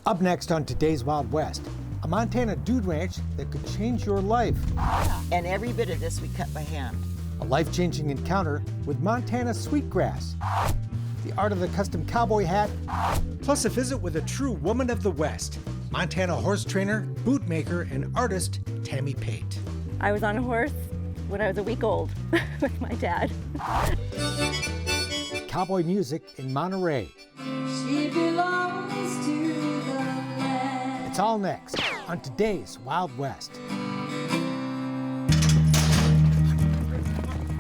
Up next on today's Wild West, a Montana dude ranch that could change your life. And every bit of this we cut by hand. A life-changing encounter with Montana sweetgrass. The art of the custom cowboy hat. Plus a visit with a true woman of the West, Montana horse trainer, bootmaker, and artist Tammy Pate. I was on a horse when I was a week old with my dad. Cowboy music in Monterey. She belongs to the land. It's all next on today's Wild West.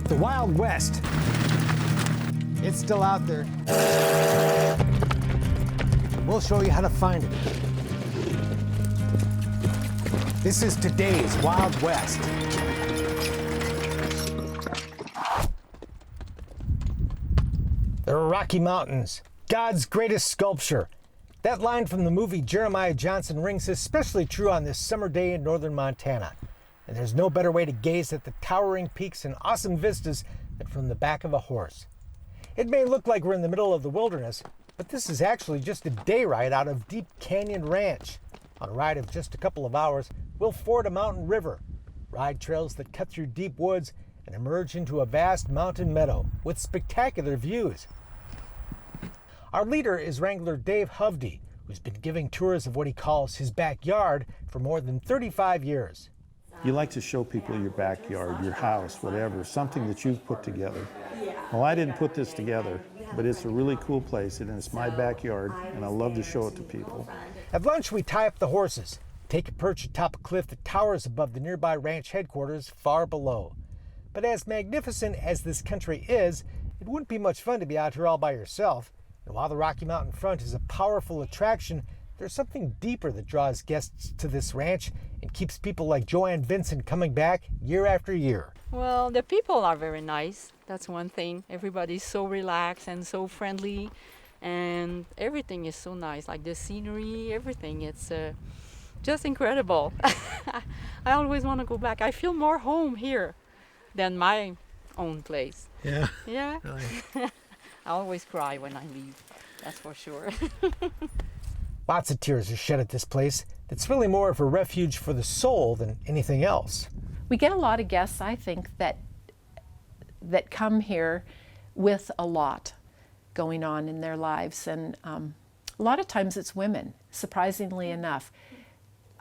The Wild West. It's still out there. We'll show you how to find it. This is today's Wild West. The Rocky Mountains, God's greatest sculpture. That line from the movie Jeremiah Johnson rings especially true on this summer day in northern Montana. And there's no better way to gaze at the towering peaks and awesome vistas than from the back of a horse. It may look like we're in the middle of the wilderness, but this is actually just a day ride out of Deep Canyon Ranch. On a ride of just a couple of hours, we'll ford a mountain river, ride trails that cut through deep woods, and emerge into a vast mountain meadow with spectacular views. Our leader is Wrangler Dave Hovde, who's been giving tours of what he calls his backyard for more than 35 years. You like to show people your backyard, your house, whatever, something that you've put together. Well, I didn't put this together, but it's a really cool place, and it's my backyard, and I love to show it to people. At lunch, we tie up the horses, take a perch atop a cliff that towers above the nearby ranch headquarters far below. But as magnificent as this country is, it wouldn't be much fun to be out here all by yourself. And while the Rocky Mountain front is a powerful attraction, there's something deeper that draws guests to this ranch and keeps people like Joanne Vincent coming back year after year. Well, the people are very nice. That's one thing. Everybody's so relaxed and so friendly, and everything is so nice, like the scenery, everything. It's just incredible. I always want to go back. I feel more home here than my own place. Yeah. Yeah. Really. I always cry when I leave, that's for sure. Lots of tears are shed at this place. It's really more of a refuge for the soul than anything else. We get a lot of guests, I think, that come here with a lot going on in their lives. And a lot of times it's women, surprisingly enough,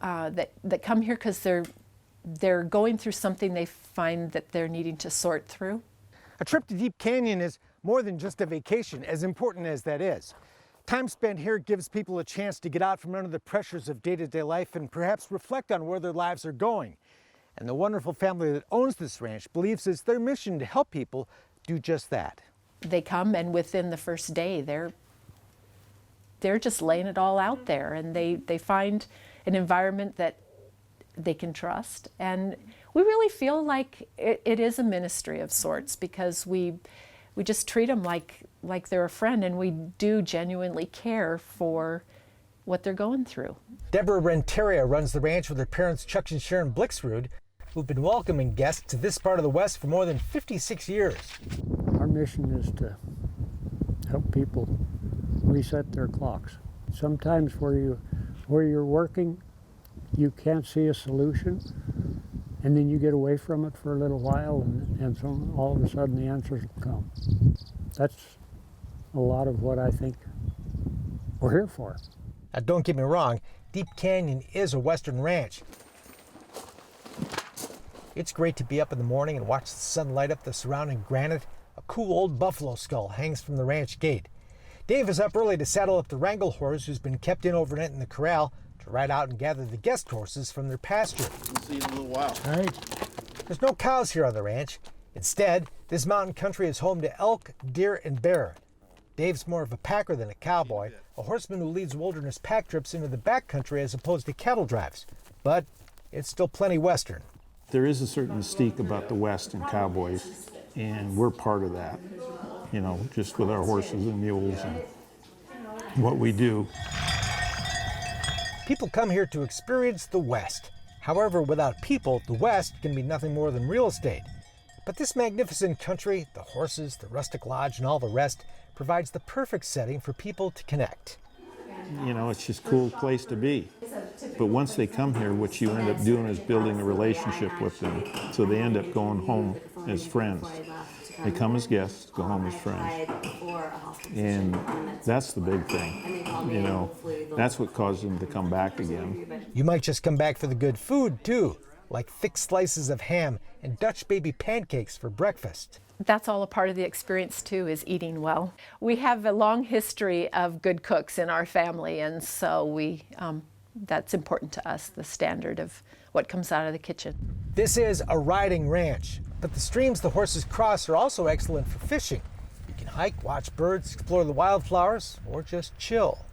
that come here because they're going through something they find that they're needing to sort through. A trip to Deep Canyon is more than just a vacation, as important as that is. Time spent here gives people a chance to get out from under the pressures of day-to-day life and perhaps reflect on where their lives are going. And the wonderful family that owns this ranch believes it's their mission to help people do just that. They come, and within the first day, they're just laying it all out there, and they find an environment that they can trust. And we really feel like it is a ministry of sorts, because we just treat them like they're a friend, and we do genuinely care for what they're going through. Deborah Renteria runs the ranch with her parents Chuck and Sharon Blixrud, who've been welcoming guests to this part of the West for more than 56 years. Our mission is to help people reset their clocks. Sometimes where you're working, you can't see a solution, and then you get away from it for a little while, and so all of a sudden the answers will come. That's a lot of what I think we're here for. Now, don't get me wrong, Deep Canyon is a Western ranch. It's great to be up in the morning and watch the sun light up the surrounding granite. A cool old buffalo skull hangs from the ranch gate. Dave is up early to saddle up the wrangle horse who's been kept in overnight in the corral to ride out and gather the guest horses from their pasture. We'll see you in a little while. All right. There's no cows here on the ranch. Instead, this mountain country is home to elk, deer, and bear. Dave's more of a packer than a cowboy, a horseman who leads wilderness pack trips into the backcountry as opposed to cattle drives. But it's still plenty Western. There is a certain mystique about the West and cowboys, and we're part of that, you know, just with our horses and mules and what we do. People come here to experience the West. However, without people, the West can be nothing more than real estate. But this magnificent country, the horses, the rustic lodge, and all the rest, provides the perfect setting for people to connect. You know, it's just a cool place to be. But once they come here, what you end up doing is building a relationship with them. So they end up going home as friends. They come as guests, go home as friends. And that's the big thing, you know. That's what causes them to come back again. You might just come back for the good food, too, like thick slices of ham and Dutch baby pancakes for breakfast. That's all a part of the experience too, is eating well. We have a long history of good cooks in our family, and so that's important to us, the standard of what comes out of the kitchen. This is a riding ranch, but the streams the horses cross are also excellent for fishing. You can hike, watch birds, explore the wildflowers, or just chill.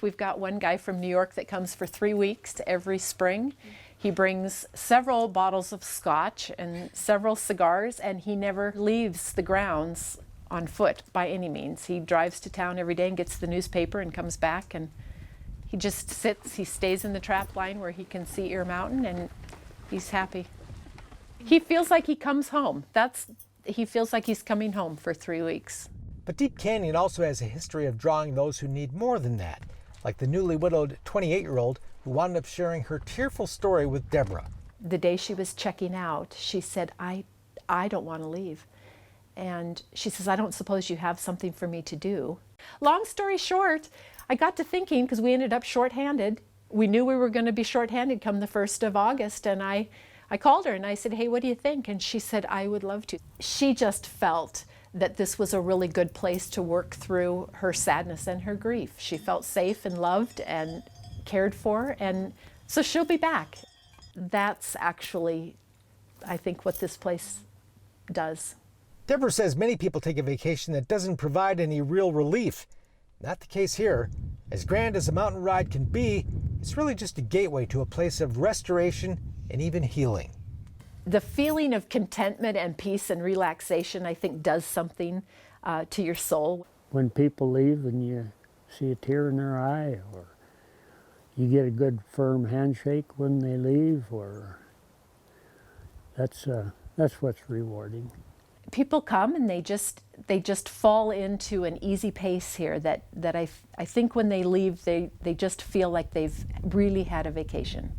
We've got one guy from New York that comes for 3 weeks to every spring. He brings several bottles of scotch and several cigars, and he never leaves the grounds on foot by any means. He drives to town every day and gets the newspaper and comes back, and he just sits, he stays in the trap line where he can see Ear Mountain, and he's happy. He feels like he comes home. He feels like he's coming home for 3 weeks. But Deep Canyon also has a history of drawing those who need more than that, like the newly widowed 28-year-old who wound up sharing her tearful story with Deborah. The day she was checking out, she said, I don't want to leave. And she says, I don't suppose you have something for me to do. Long story short, I got to thinking, because we ended up shorthanded. We knew we were going to be shorthanded come the 1st of August, and I called her and I said, hey, what do you think? And she said, I would love to. She just felt that this was a really good place to work through her sadness and her grief. She felt safe and loved and cared for, and so she'll be back. That's actually, I think, what this place does. Deborah says many people take a vacation that doesn't provide any real relief. Not the case here. As grand as a mountain ride can be, it's really just a gateway to a place of restoration and even healing. The feeling of contentment and peace and relaxation, I think, does something to your soul. When people leave and you see a tear in their eye, or you get a good firm handshake when they leave, or that's what's rewarding. People come and they just fall into an easy pace here that I think when they leave, they just feel like they've really had a vacation.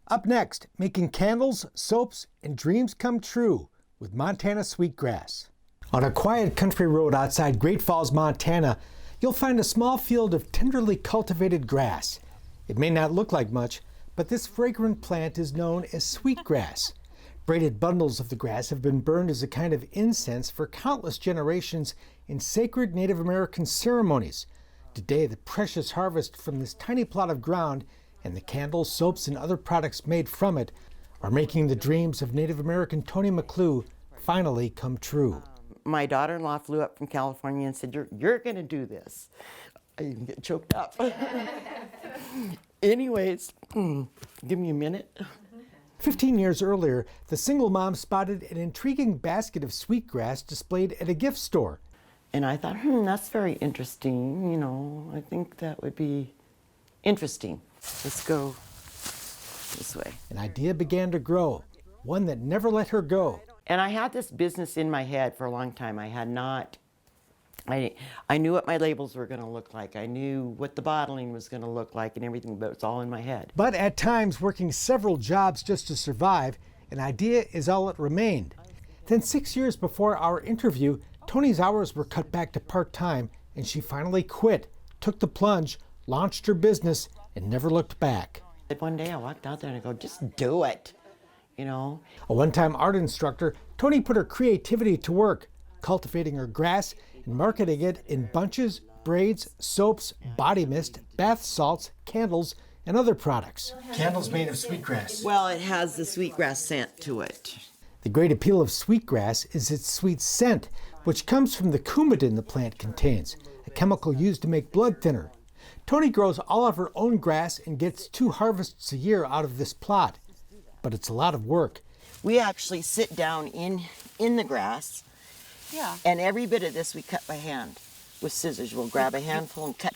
Up next, making candles, soaps, and dreams come true with Montana Sweetgrass. On a quiet country road outside Great Falls, Montana, you'll find a small field of tenderly cultivated grass. It may not look like much, but this fragrant plant is known as sweetgrass. Braided bundles of the grass have been burned as a kind of incense for countless generations in sacred Native American ceremonies. Today, the precious harvest from this tiny plot of ground and the candles, soaps, and other products made from it are making the dreams of Native American Tony McClue finally come true. My daughter-in-law flew up from California and said, you're going to do this. I even get choked up. Anyways, give me a minute. 15 years earlier, the single mom spotted an intriguing basket of sweetgrass displayed at a gift store. And I thought, that's very interesting. You know, I think that would be interesting. Let's go this way. An idea began to grow, one that never let her go. And I had this business in my head for a long time. I knew what my labels were going to look like. I knew what the bottling was going to look like and everything, but it's all in my head. But at times, working several jobs just to survive, an idea is all that remained. Then 6 years before our interview, Tony's hours were cut back to part-time, and she finally quit, took the plunge, launched her business, and never looked back. One day I walked out there and I go, just do it, you know. A one-time art instructor, Tony put her creativity to work, cultivating her grass and marketing it in bunches, braids, soaps, body mist, bath salts, candles, and other products. Candles made of sweetgrass. Well, it has the sweetgrass scent to it. The great appeal of sweetgrass is its sweet scent, which comes from the coumadin the plant contains, a chemical used to make blood thinner. Tony grows all of her own grass and gets 2 harvests a year out of this plot. But it's a lot of work. We actually sit down in the grass. Yeah. And every bit of this we cut by hand with scissors. We'll grab a handful and cut,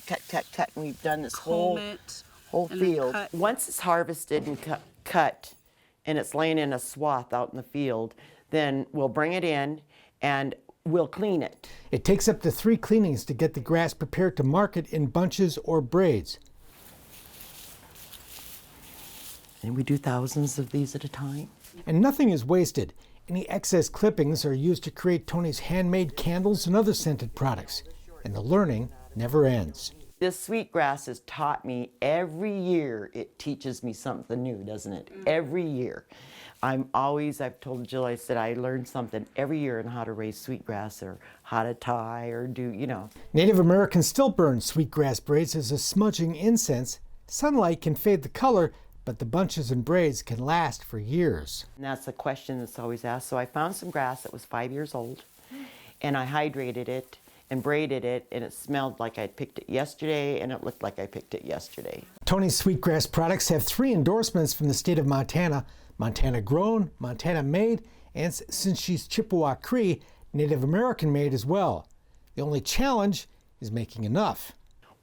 and we've done this whole field. Once it's harvested and cut, and it's laying in a swath out in the field, then we'll bring it in, and we'll clean it. It takes up to 3 cleanings to get the grass prepared to market in bunches or braids. And we do thousands of these at a time. And nothing is wasted. Any excess clippings are used to create Tony's handmade candles and other scented products. And the learning never ends. This sweetgrass has taught me every year. It teaches me something new, doesn't it? Every year. I've told Jill, I said I learned something every year on how to raise sweetgrass or how to tie or do, you know. Native Americans still burn sweetgrass braids as a smudging incense. Sunlight can fade the color, but the bunches and braids can last for years. And that's the question that's always asked. So I found some grass that was 5 years old, and I hydrated it and braided it, and it smelled like I picked it yesterday, and it looked like I picked it yesterday. Tony's sweetgrass products have 3 endorsements from the state of Montana: Montana grown, Montana made, and since she's Chippewa Cree, Native American made as well. The only challenge is making enough.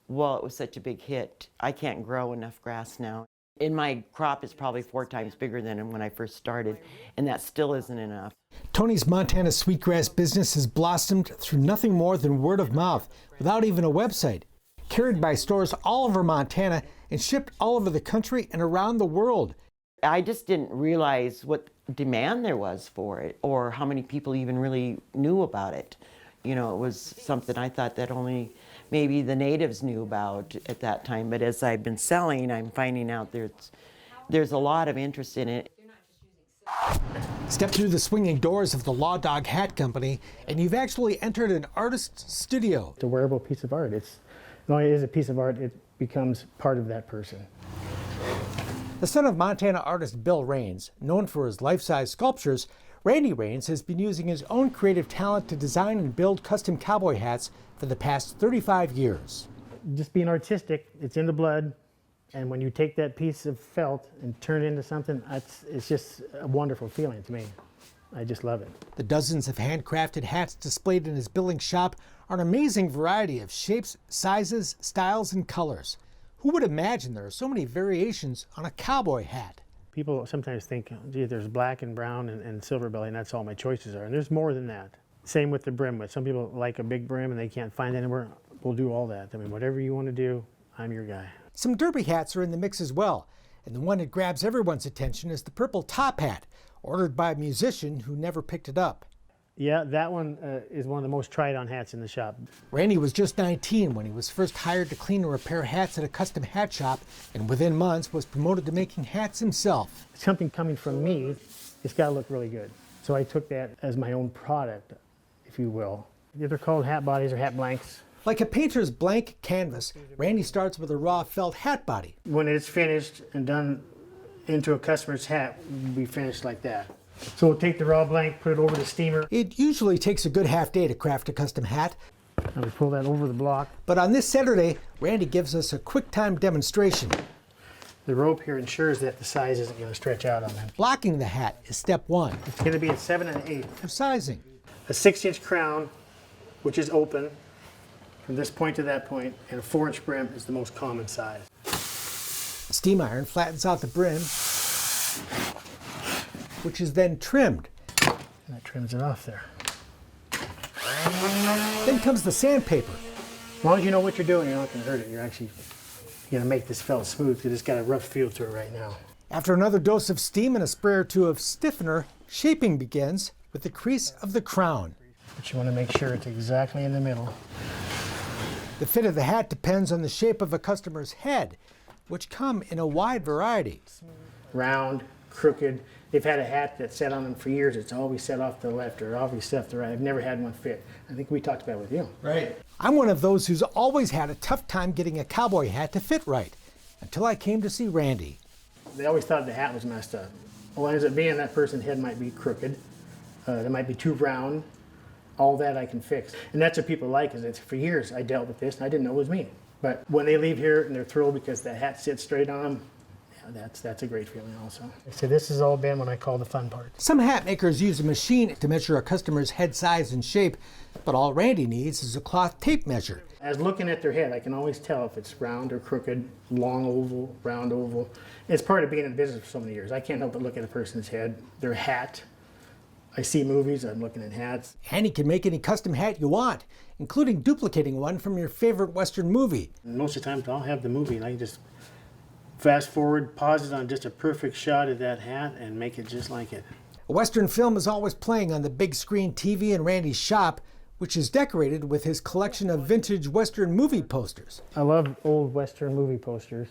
Well, it was such a big hit. I can't grow enough grass now. In my crop, it's probably 4 times bigger than when I first started, and that still isn't enough. Tony's Montana sweetgrass business has blossomed through nothing more than word of mouth, without even a website. Carried by stores all over Montana and shipped all over the country and around the world. I just didn't realize what demand there was for it, or how many people even really knew about it. You know, it was something I thought that only maybe the natives knew about at that time, but as I've been selling, I'm finding out there's a lot of interest in it. Step through the swinging doors of the Law Dog Hat Company, and you've actually entered an artist's studio. It's a wearable piece of art. Not only is it a piece of art, it becomes part of that person. The son of Montana artist Bill Raines, known for his life-size sculptures, Randy Raines has been using his own creative talent to design and build custom cowboy hats for the past 35 years. Just being artistic, it's in the blood, and when you take that piece of felt and turn it into something, it's just a wonderful feeling to me. I just love it. The dozens of handcrafted hats displayed in his Billings shop are an amazing variety of shapes, sizes, styles, and colors. Who would imagine there are so many variations on a cowboy hat? People sometimes think, gee, there's black and brown and silver belly, and that's all my choices are. And there's more than that. Same with the brim. Some people like a big brim and they can't find it anywhere. We'll do all that. I mean, whatever you want to do, I'm your guy. Some derby hats are in the mix as well. And the one that grabs everyone's attention is the purple top hat, ordered by a musician who never picked it up. Yeah, that one is one of the most tried on hats in the shop. Randy was just 19 when he was first hired to clean and repair hats at a custom hat shop, and within months was promoted to making hats himself. Something coming from me, it's got to look really good. So I took that as my own product, if you will. They're called hat bodies or hat blanks. Like a painter's blank canvas, Randy starts with a raw felt hat body. When it's finished and done into a customer's hat, we finish like that. So we'll take the raw blank, put it over the steamer. It usually takes a good half day to craft a custom hat. And we pull that over the block. But on this Saturday, Randy gives us a quick time demonstration. The rope here ensures that the size isn't going to stretch out on them. Blocking the hat is step 1. It's going to be a 7 1/8. For sizing. A 6-inch crown, which is open from this point to that point, and a 4-inch brim is the most common size. A steam iron flattens out the brim, which is then trimmed. And that trims it off there. Then comes the sandpaper. As long as you know what you're doing, you're not going to hurt it. You're going to make this felt smooth because it's got a rough feel to it right now. After another dose of steam and a spray or two of stiffener, shaping begins with the crease of the crown. But you want to make sure it's exactly in the middle. The fit of the hat depends on the shape of a customer's head, which come in a wide variety. Round, crooked. They've had a hat that sat on them for years. It's always set off to the left or always set off to the right. I've never had one fit. I think we talked about it with you. Right. I'm one of those who's always had a tough time getting a cowboy hat to fit right, until I came to see Randy. They always thought the hat was messed up. Well, it ends up being that person's head might be crooked. They might be too round. All that I can fix. And that's what people like, is it's for years I dealt with this and I didn't know it was me. But when they leave here and they're thrilled because the hat sits straight on them, yeah, that's a great feeling also. So this has all been what I call the fun part. Some hat makers use a machine to measure a customer's head size and shape, but all Randy needs is a cloth tape measure. As looking at their head, I can always tell if it's round or crooked, long oval, round oval. It's part of being in business for so many years. I can't help but look at a person's head, their hat, I see movies, I'm looking at hats. And he can make any custom hat you want, including duplicating one from your favorite Western movie. And most of the time, I'll have the movie and I can just fast forward, pause it on just a perfect shot of that hat and make it just like it. A Western film is always playing on the big screen TV in Randy's shop, which is decorated with his collection of vintage Western movie posters. I love old Western movie posters.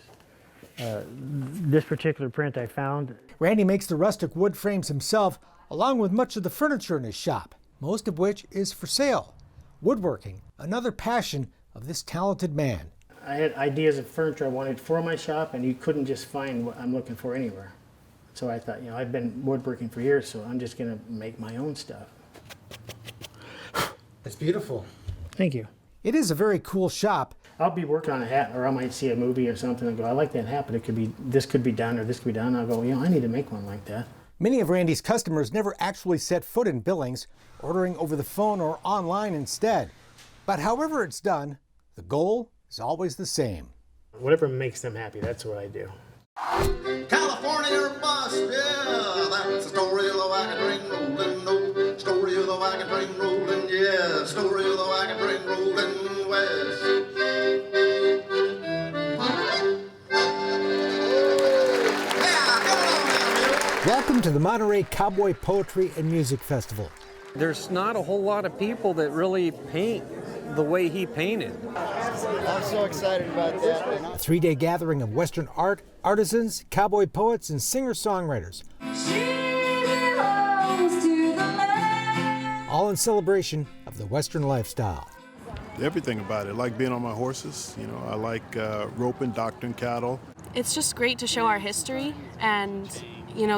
This particular print I found. Randy makes the rustic wood frames himself, along with much of the furniture in his shop, most of which is for sale. Woodworking, another passion of this talented man. I had ideas of furniture I wanted for my shop, and you couldn't just find what I'm looking for anywhere. So I thought, I've been woodworking for years, so I'm just going to make my own stuff. It's beautiful. Thank you. It is a very cool shop. I'll be working on a hat, or I might see a movie or something and go, I like that hat, but this could be done, or this could be done. I'll go, I need to make one like that. Many of Randy's customers never actually set foot in Billings, ordering over the phone or online instead. But however it's done, the goal is always the same. Whatever makes them happy, that's what I do. California or bust, yeah, that's the story of the wagon train rolling, no, story of the wagon train rolling, yeah, story of the wagon train rolling west. Welcome to the Monterey Cowboy Poetry and Music Festival. There's not a whole lot of people that really paint the way he painted. I'm so excited about that. A 3-day gathering of Western art, artisans, cowboy poets, and singer-songwriters. All in celebration of the Western lifestyle. Everything about it. I like being on my horses. I like roping, doctoring cattle. It's just great to show our history and,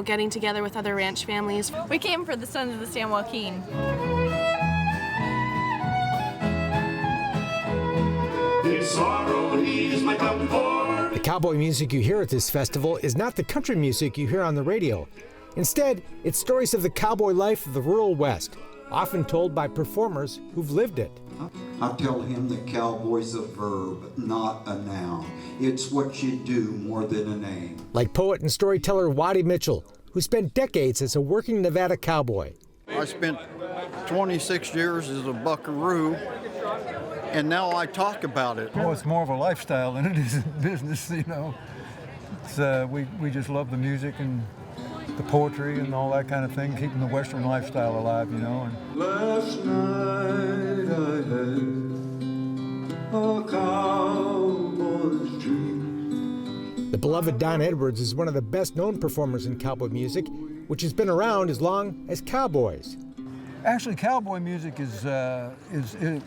getting together with other ranch families. We came for the Sons of the San Joaquin. The cowboy music you hear at this festival is not the country music you hear on the radio. Instead, it's stories of the cowboy life of the rural West, often told by performers who've lived it. I tell him that cowboy's a verb, not a noun. It's what you do more than a name. Like poet and storyteller Waddy Mitchell, who spent decades as a working Nevada cowboy. I spent 26 years as a buckaroo, and now I talk about it. Well, it's more of a lifestyle than it is a business, It's, we just love the music and the poetry and all that kind of thing, keeping the Western lifestyle alive, And Last night I had a cowboy's dream. The beloved Don Edwards is one of the best-known performers in cowboy music, which has been around as long as cowboys. Actually, cowboy music it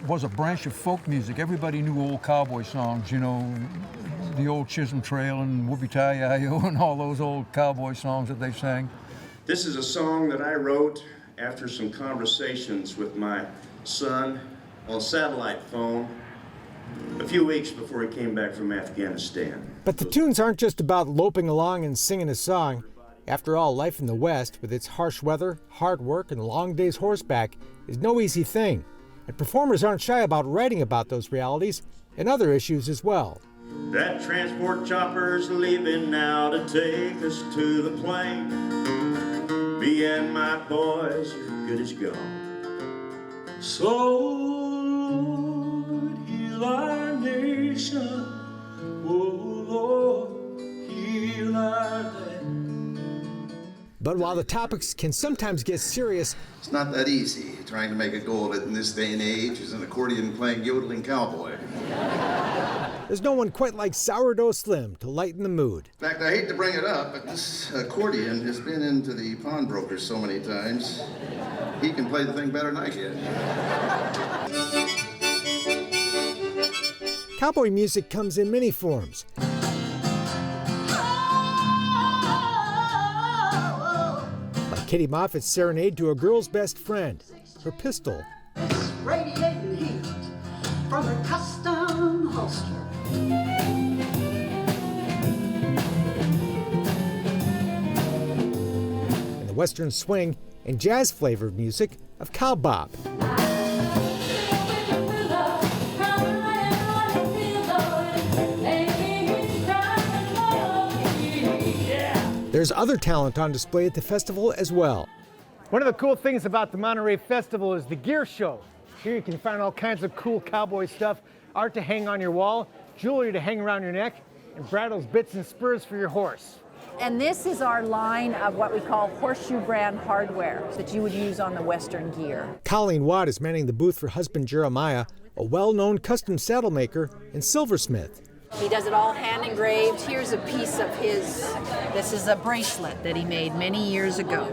was a branch of folk music. Everybody knew old cowboy songs, the old Chisholm Trail and Whoopie-Tie-Yi-Yo and all those old cowboy songs that they sang. This is a song that I wrote after some conversations with my son on satellite phone a few weeks before he came back from Afghanistan. But the tunes aren't just about loping along and singing a song. After all, life in the West, with its harsh weather, hard work, and long days horseback, is no easy thing. And performers aren't shy about writing about those realities and other issues as well. That transport chopper's leaving now to take us to the plain. Me and my boys are good as gone. So, Lord, heal our nation. Oh, Lord, heal our land. But while the topics can sometimes get serious, It's not that easy trying to make a go of it in this day and age as an accordion-playing, yodeling cowboy. there's no one quite like Sourdough Slim to lighten the mood. In fact, I hate to bring it up, but this accordion has been into the pawnbrokers so many times. He can play the thing better than I can. Cowboy music comes in many forms. Like Kitty Moffat's serenade to a girl's best friend, her pistol. Radiating heat from her custom holster. And the Western swing and jazz-flavored music of cowbop. There's other talent on display at the festival as well. One of the cool things about the Monterey Festival is the gear show. Here you can find all kinds of cool cowboy stuff, art to hang on your wall, jewelry to hang around your neck, and bridles, bits, and spurs for your horse. And this is our line of what we call horseshoe brand hardware that you would use on the Western gear. Colleen Watt is manning the booth for husband Jeremiah, a well-known custom saddle maker and silversmith. He does it all hand engraved. Here's a piece of his, this is a bracelet that he made many years ago.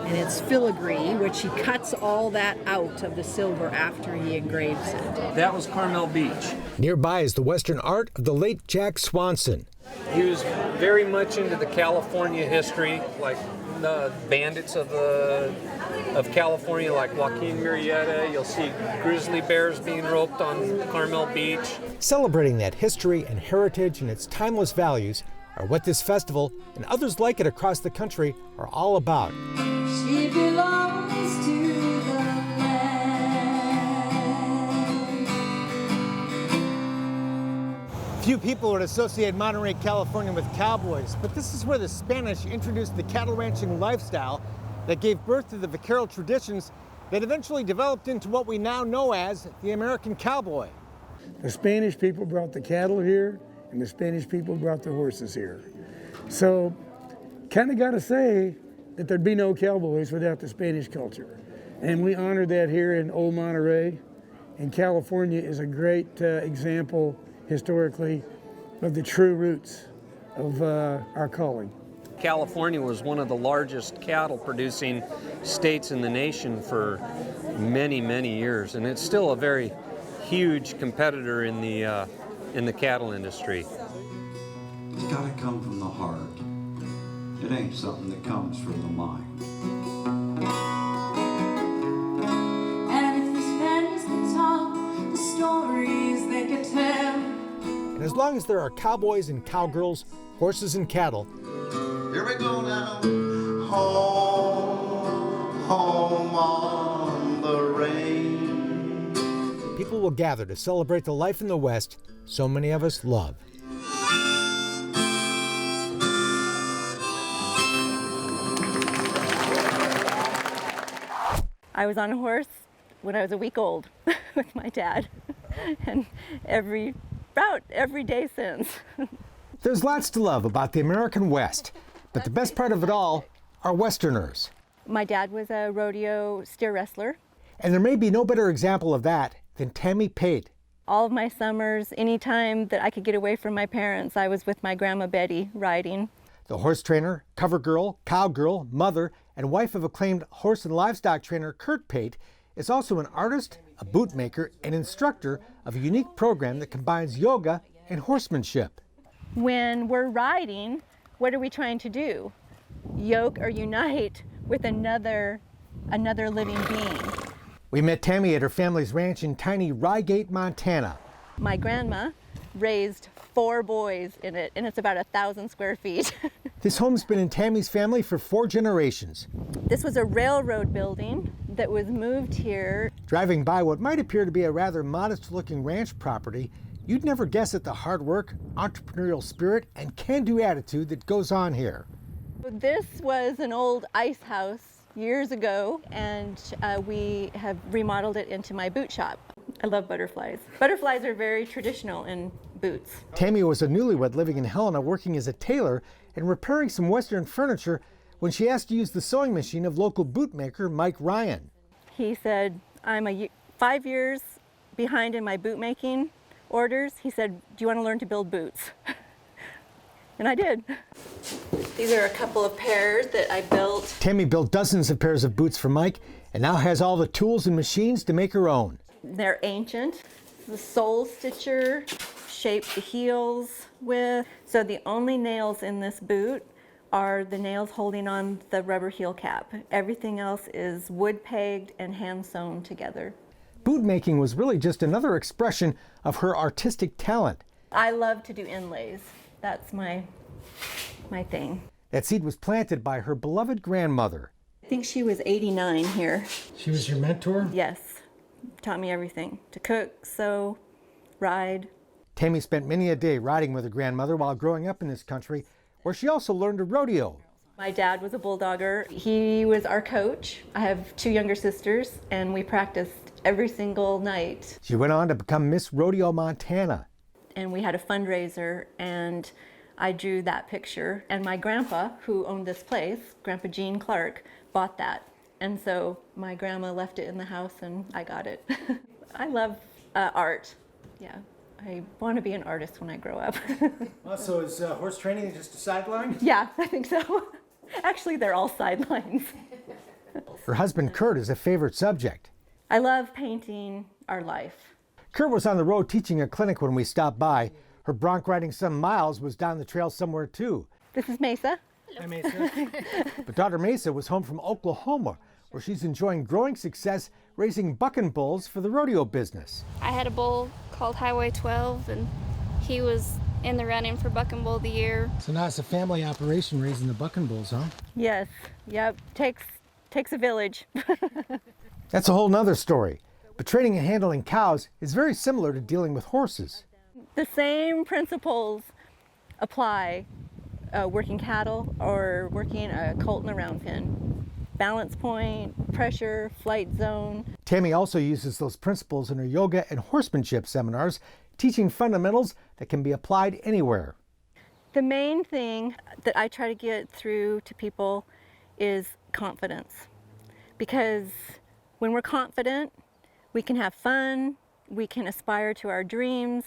And it's filigree, which he cuts all that out of the silver after he engraves it. That was Carmel Beach. Nearby is the Western art of the late Jack Swanson. He was very much into the California history, like the bandits of California, like Joaquin Murrieta. You'll see grizzly bears being roped on Carmel Beach. Celebrating that history and heritage and its timeless values are what this festival and others like it across the country are all about. She belongs to the land. Few people would associate Monterey, California with cowboys, but this is where the Spanish introduced the cattle ranching lifestyle that gave birth to the vaquero traditions that eventually developed into what we now know as the American cowboy. The Spanish people brought the cattle here, and the Spanish people brought the horses here. So, kind of got to say that there'd be no cowboys without the Spanish culture. And we honor that here in Old Monterey. And California is a great example, historically, of the true roots of our calling. California was one of the largest cattle producing states in the nation for many, many years. And it's still a very huge competitor in the cattle industry. It's got to come from the heart. It ain't something that comes from the mind. And if the Spanish could talk, the stories they could tell. And as long as there are cowboys and cowgirls, horses and cattle, here we go now. Home, home on the range. people will gather to celebrate the life in the West so many of us love. I was on a horse when I was a week old with my dad, and every day since. There's lots to love about the American West, but the best part of it all are Westerners. My dad was a rodeo steer wrestler. And there may be no better example of that than Tammy Pate. All of my summers, anytime that I could get away from my parents, I was with my grandma Betty riding. The horse trainer, cover girl, cowgirl, mother, and wife of acclaimed horse and livestock trainer Kurt Pate is also an artist, a bootmaker, and instructor of a unique program that combines yoga and horsemanship. When we're riding, what are we trying to do? Yoke or unite with another living being. We met Tammy at her family's ranch in tiny Rygate, Montana. My grandma raised 4 boys in it, and it's about 1,000 square feet. This home's been in Tammy's family for 4 generations. This was a railroad building that was moved here. Driving by what might appear to be a rather modest-looking ranch property, you'd never guess at the hard work, entrepreneurial spirit, and can-do attitude that goes on here. This was an old ice house years ago, and we have remodeled it into my boot shop. I love butterflies. Butterflies are very traditional in boots. Tammy was a newlywed living in Helena, working as a tailor and repairing some Western furniture when she asked to use the sewing machine of local bootmaker Mike Ryan. He said, I'm 5 years behind in my bootmaking orders. He said, do you want to learn to build boots? And I did. These are a couple of pairs that I built. Tammy built dozens of pairs of boots for Mike and now has all the tools and machines to make her own. They're ancient. The sole stitcher shaped the heels with. So the only nails in this boot are the nails holding on the rubber heel cap. Everything else is wood pegged and hand sewn together. Boot making was really just another expression of her artistic talent. I love to do inlays. That's my thing. That seed was planted by her beloved grandmother. I think she was 89 here. She was your mentor? Yes. Taught me everything. To cook, sew, ride. Tammy spent many a day riding with her grandmother while growing up in this country, where she also learned to rodeo My dad was a bulldogger. He was our coach. I have 2 younger sisters, and we practiced every single night. She went on to become Miss Rodeo Montana. And we had a fundraiser, and I drew that picture. And my grandpa, who owned this place, Grandpa Gene Clark, bought that. And so my grandma left it in the house, and I got it. I love art. Yeah, I want to be an artist when I grow up. Well, so is horse training just a sideline? Yeah, I think so. Actually, they're all sidelines. Her husband Kurt is a favorite subject. I love painting our life. Kurt was on the road teaching a clinic when we stopped by. Her bronc riding son Miles was down the trail somewhere too. This is Mesa. Hi, Mesa. But daughter Mesa was home from Oklahoma, where she's enjoying growing success raising bucking bulls for the rodeo business. I had a bull called Highway 12, and he was in the running for Bucking Bull of the Year. So now it's a family operation raising the bucking bulls, huh? Yes, yep, takes a village. That's a whole nother story. But training and handling cows is very similar to dealing with horses. The same principles apply working cattle or working a colt and a round pen. Balance point, pressure, flight zone. Tammy also uses those principles in her yoga and horsemanship seminars, teaching fundamentals that can be applied anywhere. The main thing that I try to get through to people is confidence. Because when we're confident, we can have fun, we can aspire to our dreams,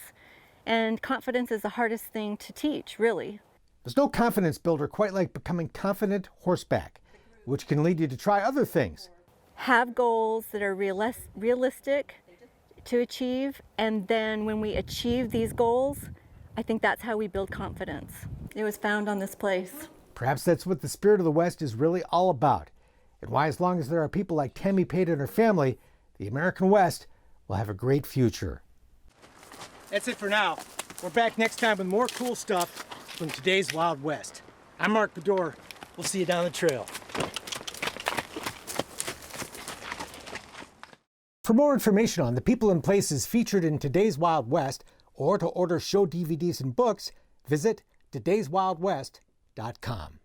and confidence is the hardest thing to teach, really. There's no confidence builder quite like becoming confident horseback, which can lead you to try other things. Have goals that are realistic to achieve, and then when we achieve these goals, I think that's how we build confidence. It was found on this place. Perhaps that's what the Spirit of the West is really all about, and why, as long as there are people like Tammy Pate and her family, the American West will have a great future. That's it for now. We're back next time with more cool stuff from today's Wild West. I'm Mark Bedore. We'll see you down the trail. For more information on the people and places featured in today's Wild West, or to order show DVDs and books, visit todayswildwest.com.